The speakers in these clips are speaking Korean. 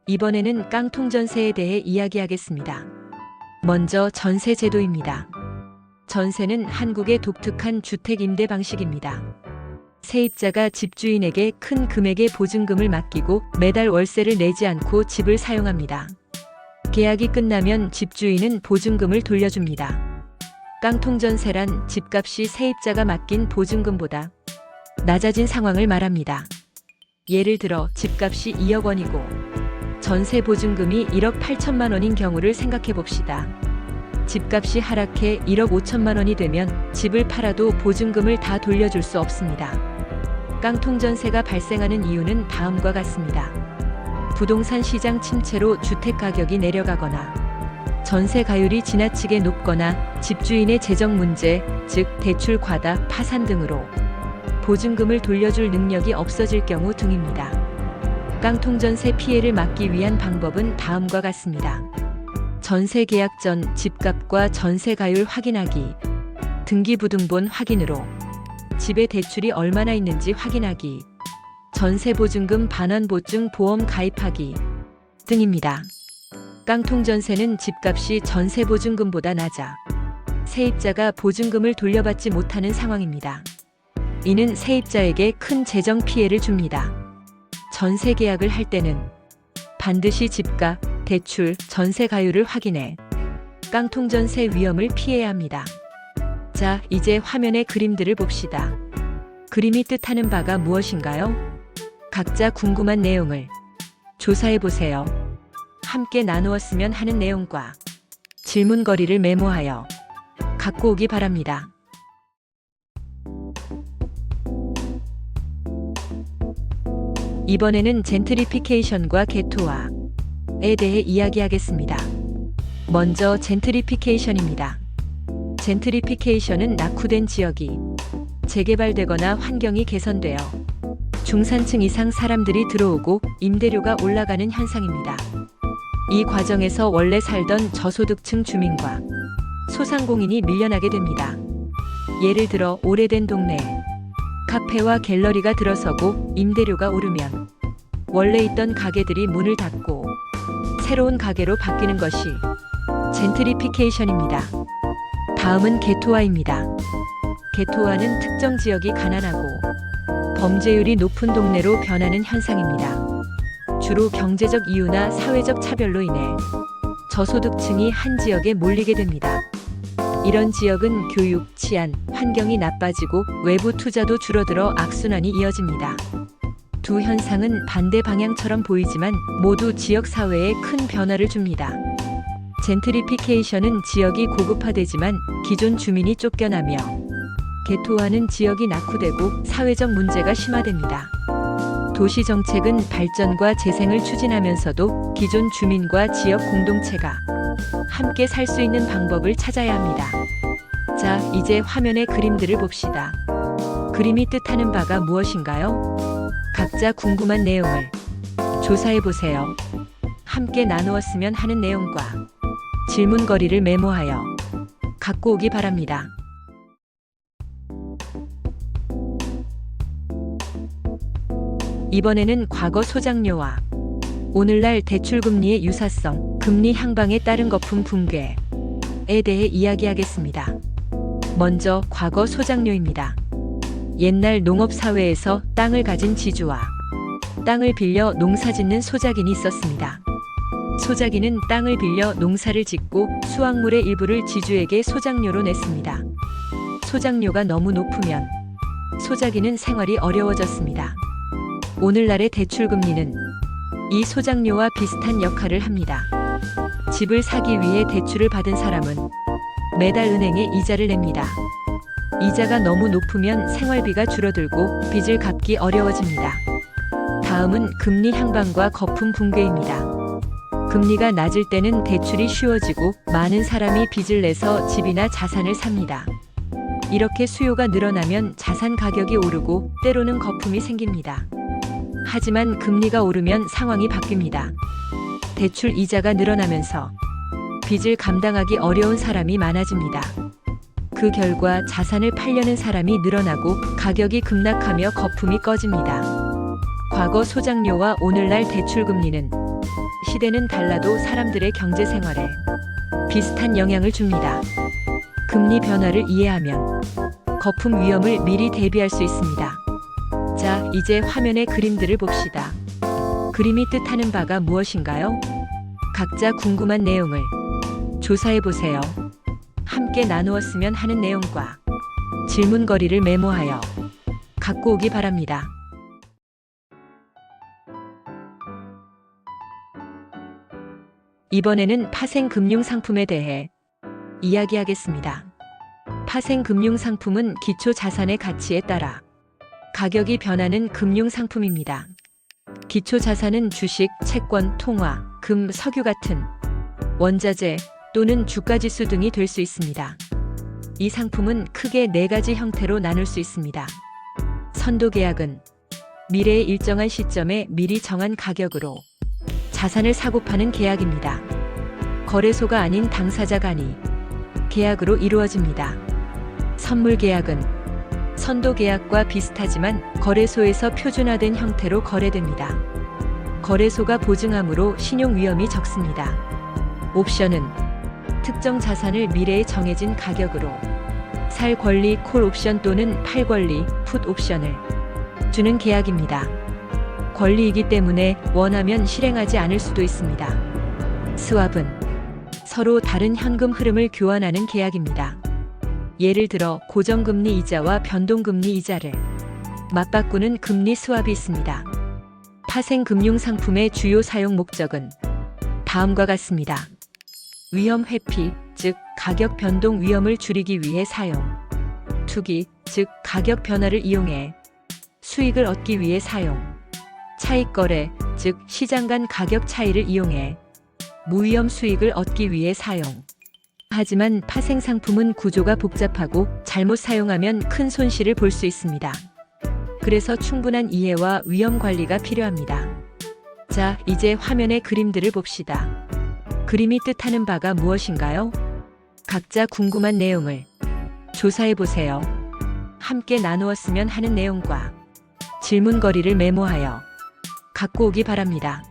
이번에는 깡통전세에 대해 이야기하겠습니다. 먼저 전세 제도입니다. 전세는 한국의 독특한 주택 임대 방식입니다. 세입자가 집주인에게 큰 금액의 보증금을 맡기고 매달 월세를 내지 않고 집을 사용합니다. 계약이 끝나면 집주인은 보증금을 돌려줍니다. 깡통전세란 집값이 세입자가 맡긴 보증금보다 낮아진 상황을 말합니다. 예를 들어 집값이 2억 원이고 전세 보증금이 1억 8천만 원인 경우를 생각해 봅시다. 집값이 하락해 1억 5천만 원이 되면 집을 팔아도 보증금을 다 돌려줄 수 없습니다. 깡통전세가 발생하는 이유는 다음과 같습니다. 부동산 시장 침체로 주택 가격이 내려가거나 전세 가율이 지나치게 높거나 집주인의 재정 문제, 즉 대출 과다, 파산 등으로 보증금을 돌려줄 능력이 없어질 경우 등입니다. 깡통전세 피해를 막기 위한 방법은 다음과 같습니다. 전세 계약 전 집값과 전세 가율 확인하기, 등기부등본 확인으로 집에 대출이 얼마나 있는지 확인하기, 전세 보증금 반환 보증 보험 가입하기 등입니다. 깡통전세는 집값이 전세 보증금보다 낮아 세입자가 보증금을 돌려받지 못하는 상황입니다. 이는 세입자에게 큰 재정 피해를 줍니다. 전세 계약을 할 때는 반드시 집값, 대출, 전세 가율을 확인해 깡통전세 위험을 피해야 합니다. 자, 이제 화면의 그림들을 봅시다. 그림이 뜻하는 바가 무엇인가요? 각자 궁금한 내용을 조사해 보세요. 함께 나누었으면 하는 내용과 질문거리를 메모하여 갖고 오기 바랍니다. 이번에는 젠트리피케이션과 개토화에 대해 이야기하겠습니다. 먼저 젠트리피케이션입니다. 젠트리피케이션은 낙후된 지역이 재개발되거나 환경이 개선되어 중산층 이상 사람들이 들어오고 임대료가 올라가는 현상입니다. 이 과정에서 원래 살던 저소득층 주민과 소상공인이 밀려나게 됩니다. 예를 들어 오래된 동네에 카페와 갤러리가 들어서고 임대료가 오르면 원래 있던 가게들이 문을 닫고 새로운 가게로 바뀌는 것이 젠트리피케이션입니다. 다음은 개토화입니다. 개토화는 특정 지역이 가난하고 범죄율이 높은 동네로 변하는 현상입니다. 주로 경제적 이유나 사회적 차별로 인해 저소득층이 한 지역에 몰리게 됩니다. 이런 지역은 교육, 치안, 환경이 나빠지고 외부 투자도 줄어들어 악순환이 이어집니다. 두 현상은 반대 방향처럼 보이지만 모두 지역 사회에 큰 변화를 줍니다. 젠트리피케이션은 지역이 고급화되지만 기존 주민이 쫓겨나며 개토화는 지역이 낙후되고 사회적 문제가 심화됩니다. 도시 정책은 발전과 재생을 추진하면서도 기존 주민과 지역 공동체가 함께 살 수 있는 방법을 찾아야 합니다. 자, 이제 화면의 그림들을 봅시다. 그림이 뜻하는 바가 무엇인가요? 각자 궁금한 내용을 조사해 보세요. 함께 나누었으면 하는 내용과 질문거리를 메모하여 갖고 오기 바랍니다. 이번에는 과거 소장료와 오늘날 대출금리의 유사성, 금리 향방에 따른 거품 붕괴에 대해 이야기하겠습니다. 먼저 과거 소장료입니다. 옛날 농업사회에서 땅을 가진 지주와 땅을 빌려 농사짓는 소작인이 있었습니다. 소작인은 땅을 빌려 농사를 짓고 수확물의 일부를 지주에게 소장료로 냈습니다. 소장료가 너무 높으면 소작인은 생활이 어려워졌습니다. 오늘날의 대출금리는 이 소장료와 비슷한 역할을 합니다. 집을 사기 위해 대출을 받은 사람은 매달 은행에 이자를 냅니다. 이자가 너무 높으면 생활비가 줄어들고 빚을 갚기 어려워집니다. 다음은 금리 향방과 거품 붕괴입니다. 금리가 낮을 때는 대출이 쉬워지고 많은 사람이 빚을 내서 집이나 자산을 삽니다. 이렇게 수요가 늘어나면 자산 가격이 오르고 때로는 거품이 생깁니다. 하지만 금리가 오르면 상황이 바뀝니다. 대출 이자가 늘어나면서 빚을 감당하기 어려운 사람이 많아집니다. 그 결과 자산을 팔려는 사람이 늘어나고 가격이 급락하며 거품이 꺼집니다. 과거 소장료와 오늘날 대출금리는 시대는 달라도 사람들의 경제 생활에 비슷한 영향을 줍니다. 금리 변화를 이해하면 거품 위험을 미리 대비할 수 있습니다. 자, 이제 화면의 그림들을 봅시다. 그림이 뜻하는 바가 무엇인가요? 각자 궁금한 내용을 조사해 보세요. 함께 나누었으면 하는 내용과 질문거리를 메모하여 갖고 오기 바랍니다. 이번에는 파생금융상품에 대해 이야기하겠습니다. 파생금융상품은 기초자산의 가치에 따라 가격이 변하는 금융상품입니다. 기초자산은 주식, 채권, 통화, 금, 석유 같은 원자재 또는 주가지수 등이 될 수 있습니다. 이 상품은 크게 4가지 형태로 나눌 수 있습니다. 선도계약은 미래의 일정한 시점에 미리 정한 가격으로 자산을 사고 파는 계약입니다. 거래소가 아닌 당사자 간이 계약으로 이루어집니다. 선물계약은 선도계약과 비슷하지만 거래소에서 표준화된 형태로 거래됩니다. 거래소가 보증하므로 신용 위험이 적습니다. 옵션은 특정 자산을 미래에 정해진 가격으로 살 권리 콜 옵션 또는 팔 권리 풋 옵션을 주는 계약입니다. 권리이기 때문에 원하면 실행하지 않을 수도 있습니다. 스왑은 서로 다른 현금 흐름을 교환하는 계약입니다. 예를 들어 고정금리 이자와 변동금리 이자를 맞바꾸는 금리 스왑이 있습니다. 파생금융상품의 주요 사용 목적은 다음과 같습니다. 위험 회피, 즉 가격 변동 위험을 줄이기 위해 사용. 투기, 즉 가격 변화를 이용해 수익을 얻기 위해 사용. 차익거래, 즉 시장 간 가격 차이를 이용해 무위험 수익을 얻기 위해 사용. 하지만 파생상품은 구조가 복잡하고 잘못 사용하면 큰 손실을 볼 수 있습니다. 그래서 충분한 이해와 위험 관리가 필요합니다. 자, 이제 화면의 그림들을 봅시다. 그림이 뜻하는 바가 무엇인가요? 각자 궁금한 내용을 조사해 보세요. 함께 나누었으면 하는 내용과 질문거리를 메모하여 갖고 오기 바랍니다.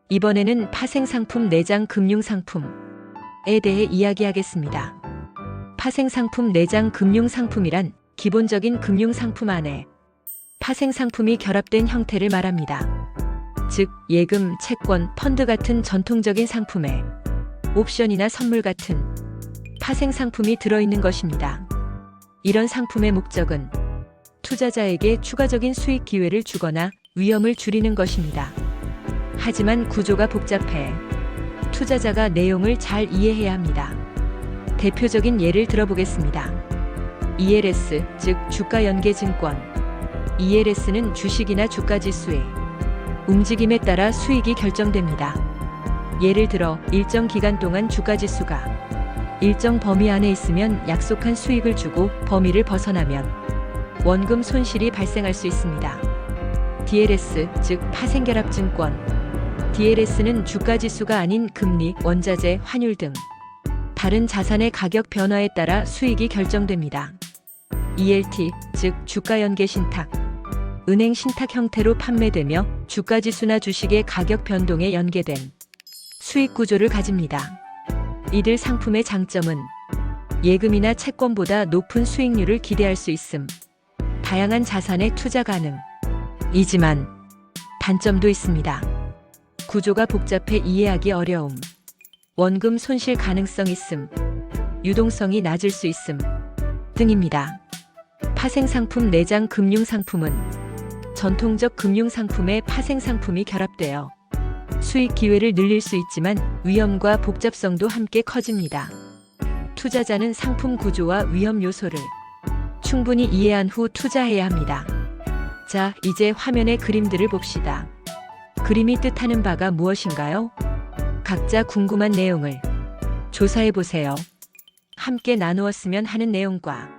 이번에는 파생상품 내장 금융상품에 대해 이야기하겠습니다. 파생상품 내장 금융상품이란 기본적인 금융상품 안에 파생상품이 결합된 형태를 말합니다. 즉, 예금, 채권, 펀드 같은 전통적인 상품에 옵션이나 선물 같은 파생상품이 들어있는 것입니다. 이런 상품의 목적은 투자자에게 추가적인 수익 기회를 주거나 위험을 줄이는 것입니다. 하지만 구조가 복잡해 투자자가 내용을 잘 이해해야 합니다. 대표적인 예를 들어보겠습니다. ELS, 즉 주가연계증권. ELS는 주식이나 주가지수의 움직임에 따라 수익이 결정됩니다. 예를 들어 일정 기간 동안 주가지수가 일정 범위 안에 있으면 약속한 수익을 주고 범위를 벗어나면 원금 손실이 발생할 수 있습니다. DLS, 즉 파생결합증권. DLS는 주가지수가 아닌 금리, 원자재, 환율 등 다른 자산의 가격 변화에 따라 수익이 결정됩니다. ELT, 즉 주가연계신탁. 은행 신탁 형태로 판매되며 주가지수나 주식의 가격 변동에 연계된 수익 구조를 가집니다. 이들 상품의 장점은 예금이나 채권보다 높은 수익률을 기대할 수 있음, 다양한 자산에 투자 가능. 이지만 단점도 있습니다. 구조가 복잡해 이해하기 어려움, 원금 손실 가능성 있음, 유동성이 낮을 수 있음 등입니다. 파생상품 내장 금융상품은 전통적 금융상품에 파생상품이 결합되어 수익 기회를 늘릴 수 있지만 위험과 복잡성도 함께 커집니다. 투자자는 상품 구조와 위험 요소를 충분히 이해한 후 투자해야 합니다. 자, 이제 화면의 그림들을 봅시다. 그림이 뜻하는 바가 무엇인가요? 각자 궁금한 내용을 조사해 보세요. 함께 나누었으면 하는 내용과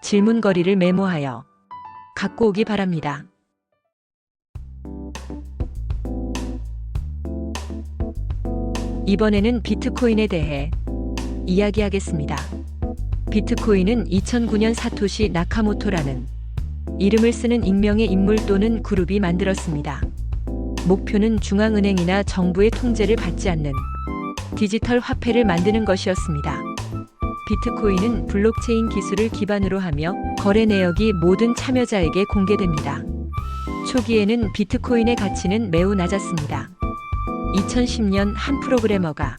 질문거리를 메모하여 갖고 오기 바랍니다. 이번에는 비트코인에 대해 이야기하겠습니다. 비트코인은 2009년 사토시 나카모토라는 이름을 쓰는 익명의 인물 또는 그룹이 만들었습니다. 목표는 중앙은행이나 정부의 통제를 받지 않는 디지털 화폐를 만드는 것이었습니다. 비트코인은 블록체인 기술을 기반으로 하며 거래 내역이 모든 참여자에게 공개됩니다. 초기에는 비트코인의 가치는 매우 낮았습니다. 2010년 한 프로그래머가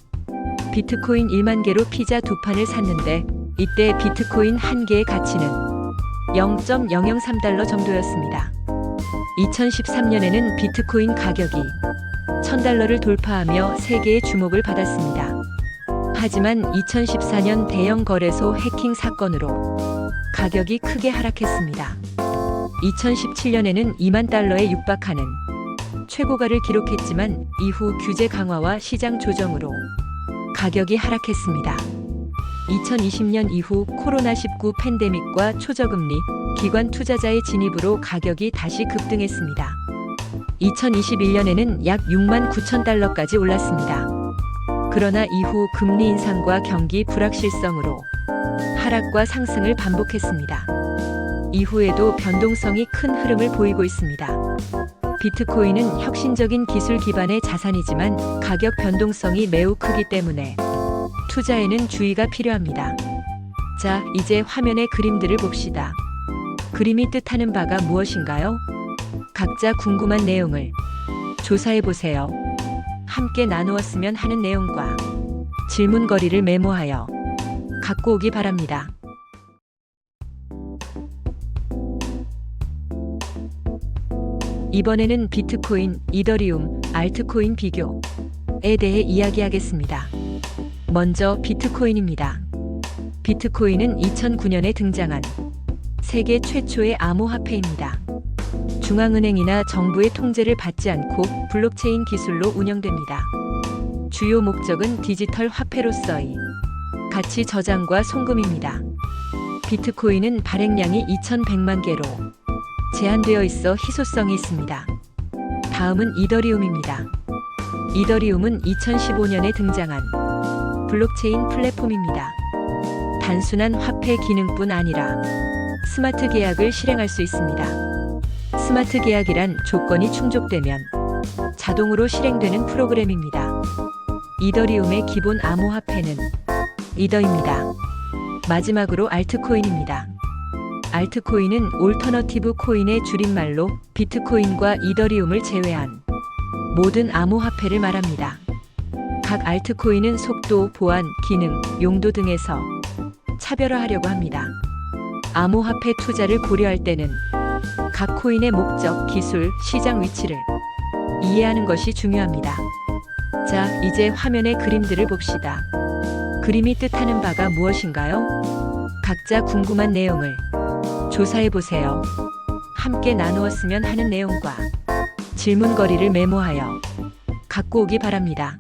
비트코인 1만 개로 피자 2판을 샀는데 이때 비트코인 한 개의 가치는 0.003달러 정도였습니다. 2013년에는 비트코인 가격이 1000달러를 돌파하며 세계의 주목을 받았습니다. 하지만 2014년 대형 거래소 해킹 사건으로 가격이 크게 하락했습니다. 2017년에는 2만 달러에 육박하는 최고가를 기록했지만 이후 규제 강화와 시장 조정으로 가격이 하락했습니다. 2020년 이후 코로나19 팬데믹과 초저금리, 기관 투자자의 진입으로 가격이 다시 급등했습니다. 2021년에는 약 6만 9천 달러까지 올랐습니다. 그러나 이후 금리 인상과 경기 불확실성으로 하락과 상승을 반복했습니다. 이후에도 변동성이 큰 흐름을 보이고 있습니다. 비트코인은 혁신적인 기술 기반의 자산이지만 가격 변동성이 매우 크기 때문에 투자에는 주의가 필요합니다. 자, 이제 화면의 그림들을 봅시다. 그림이 뜻하는 바가 무엇인가요? 각자 궁금한 내용을 조사해보세요. 함께 나누었으면 하는 내용과 질문거리를 메모하여 갖고 오기 바랍니다. 이번에는 비트코인, 이더리움, 알트코인 비교에 대해 이야기하겠습니다. 먼저 비트코인입니다. 비트코인은 2009년에 등장한 세계 최초의 암호화폐입니다. 중앙은행이나 정부의 통제를 받지 않고 블록체인 기술로 운영됩니다. 주요 목적은 디지털 화폐로서의 가치 저장과 송금입니다. 비트코인은 발행량이 2100만 개로 제한되어 있어 희소성이 있습니다. 다음은 이더리움입니다. 이더리움은 2015년에 등장한 블록체인 플랫폼입니다. 단순한 화폐 기능뿐 아니라 스마트 계약을 실행할 수 있습니다. 스마트 계약이란 조건이 충족되면 자동으로 실행되는 프로그램입니다. 이더리움의 기본 암호화폐는 이더입니다. 마지막으로 알트코인입니다. 알트코인은 올터너티브 코인의 줄임말로 비트코인과 이더리움을 제외한 모든 암호화폐를 말합니다. 각 알트코인은 속도, 보안, 기능, 용도 등에서 차별화하려고 합니다. 암호화폐 투자를 고려할 때는 각 코인의 목적, 기술, 시장 위치를 이해하는 것이 중요합니다. 자, 이제 화면의 그림들을 봅시다. 그림이 뜻하는 바가 무엇인가요? 각자 궁금한 내용을 조사해보세요. 함께 나누었으면 하는 내용과 질문거리를 메모하여 갖고 오기 바랍니다.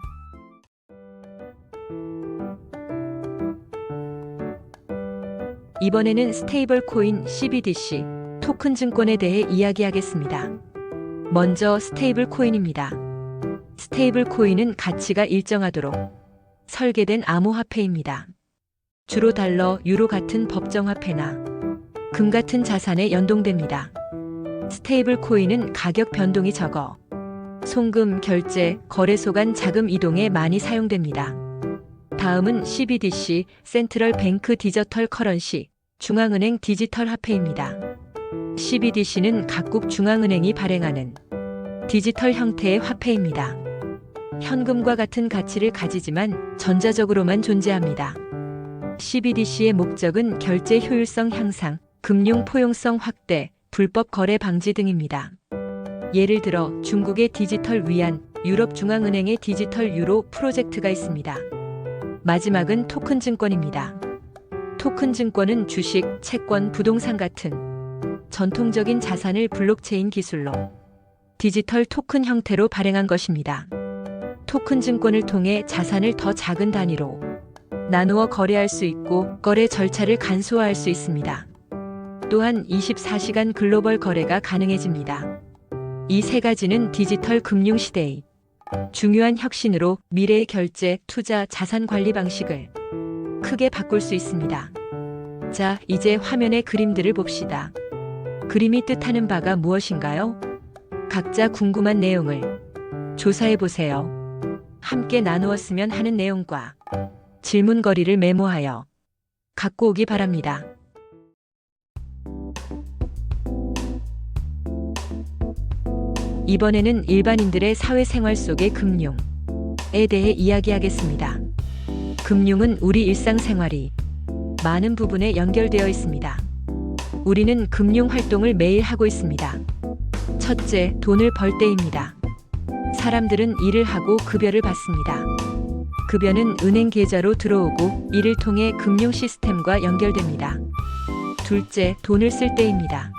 이번에는 스테이블 코인 CBDC, 토큰 증권에 대해 이야기하겠습니다. 먼저 스테이블 코인입니다. 스테이블 코인은 가치가 일정하도록 설계된 암호화폐입니다. 주로 달러, 유로 같은 법정화폐나 금 같은 자산에 연동됩니다. 스테이블 코인은 가격 변동이 적어 송금, 결제, 거래소 간 자금 이동에 많이 사용됩니다. 다음은 CBDC, 센트럴 뱅크 디지털 커런시, 중앙은행 디지털 화폐입니다. CBDC는 각국 중앙은행이 발행하는 디지털 형태의 화폐입니다. 현금과 같은 가치를 가지지만 전자적으로만 존재합니다. CBDC의 목적은 결제 효율성 향상, 금융 포용성 확대, 불법 거래 방지 등입니다. 예를 들어 중국의 디지털 위안, 유럽 중앙은행의 디지털 유로 프로젝트가 있습니다. 마지막은 토큰 증권입니다. 토큰 증권은 주식, 채권, 부동산 같은 전통적인 자산을 블록체인 기술로 디지털 토큰 형태로 발행한 것입니다. 토큰 증권을 통해 자산을 더 작은 단위로 나누어 거래할 수 있고 거래 절차를 간소화할 수 있습니다. 또한 24시간 글로벌 거래가 가능해집니다. 이 세 가지는 디지털 금융 시대의 중요한 혁신으로 미래의 결제, 투자, 자산 관리 방식을 크게 바꿀 수 있습니다. 자, 이제 화면의 그림들을 봅시다. 그림이 뜻하는 바가 무엇인가요? 각자 궁금한 내용을 조사해 보세요. 함께 나누었으면 하는 내용과 질문거리를 메모하여 갖고 오기 바랍니다. 이번에는 일반인들의 사회생활 속의 금융에 대해 이야기하겠습니다. 금융은 우리 일상생활이 많은 부분에 연결되어 있습니다. 우리는 금융 활동을 매일 하고 있습니다. 첫째, 돈을 벌 때입니다. 사람들은 일을 하고 급여를 받습니다. 급여는 은행 계좌로 들어오고 이를 통해 금융 시스템과 연결됩니다. 둘째, 돈을 쓸 때입니다.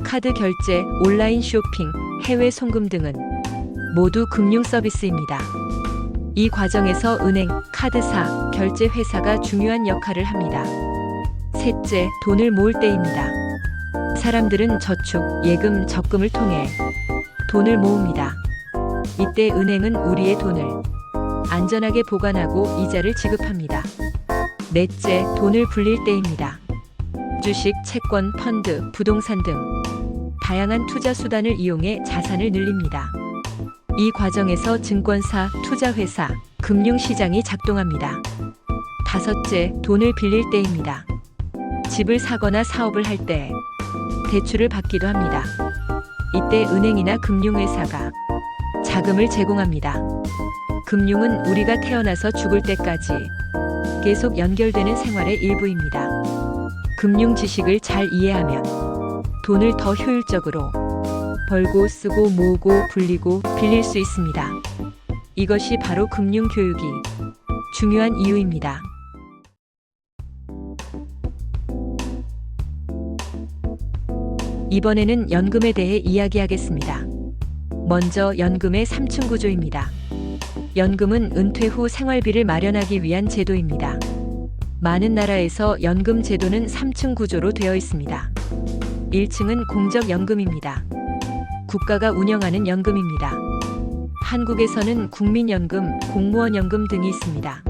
카드 결제, 온라인 쇼핑, 해외 송금 등은 모두 금융 서비스입니다. 이 과정에서 은행, 카드사, 결제 회사가 중요한 역할을 합니다. 셋째, 돈을 모을 때입니다. 사람들은 저축, 예금, 적금을 통해 돈을 모읍니다. 이때 은행은 우리의 돈을 안전하게 보관하고 이자를 지급합니다. 넷째, 돈을 불릴 때입니다. 주식, 채권, 펀드, 부동산 등 다양한 투자 수단을 이용해 자산을 늘립니다. 이 과정에서 증권사, 투자회사, 금융시장이 작동합니다. 다섯째, 돈을 빌릴 때입니다. 집을 사거나 사업을 할 때 대출을 받기도 합니다. 이때 은행이나 금융회사가 자금을 제공합니다. 금융은 우리가 태어나서 죽을 때까지 계속 연결되는 생활의 일부입니다. 금융 지식을 잘 이해하면 돈을 더 효율적으로 벌고 쓰고 모으고 불리고 빌릴 수 있습니다. 이것이 바로 금융 교육이 중요한 이유입니다. 이번에는 연금에 대해 이야기하겠습니다. 먼저 연금의 3층 구조입니다. 연금은 은퇴 후 생활비를 마련하기 위한 제도입니다. 많은 나라에서 연금 제도는 3층 구조로 되어 있습니다. 1층은 공적연금입니다. 국가가 운영하는 연금입니다. 한국에서는 국민연금, 공무원연금 등이 있습니다.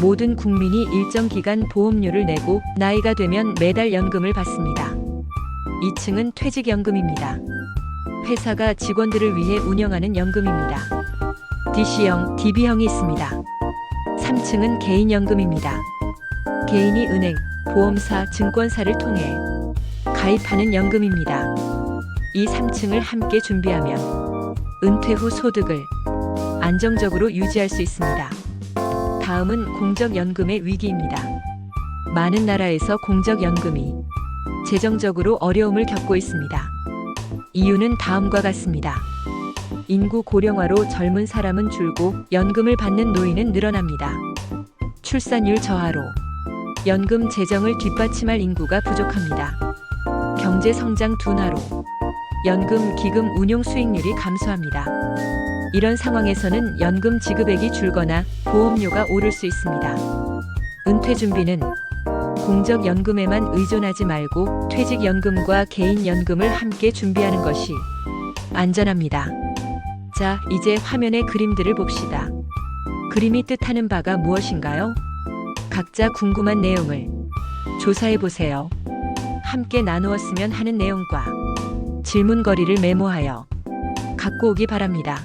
모든 국민이 일정 기간 보험료를 내고 나이가 되면 매달 연금을 받습니다. 2층은 퇴직연금입니다. 회사가 직원들을 위해 운영하는 연금입니다. DC형, DB형이 있습니다. 3층은 개인연금입니다. 개인이 은행, 보험사, 증권사를 통해 가입하는 연금입니다. 이 3층을 함께 준비하면 은퇴 후 소득을 안정적으로 유지할 수 있습니다. 다음은 공적연금의 위기입니다. 많은 나라에서 공적연금이 재정적으로 어려움을 겪고 있습니다. 이유는 다음과 같습니다. 인구 고령화로 젊은 사람은 줄고 연금을 받는 노인은 늘어납니다. 출산율 저하로 연금 재정을 뒷받침할 인구가 부족합니다. 경제 성장 둔화로 연금 기금 운용 수익률이 감소합니다. 이런 상황에서는 연금 지급액이 줄거나 보험료가 오를 수 있습니다. 은퇴 준비는 공적연금에만 의존하지 말고 퇴직연금과 개인연금을 함께 준비하는 것이 안전합니다. 자, 이제 화면의 그림들을 봅시다. 그림이 뜻하는 바가 무엇인가요? 각자 궁금한 내용을 조사해 보세요. 함께 나누었으면 하는 내용과 질문거리를 메모하여 갖고 오기 바랍니다.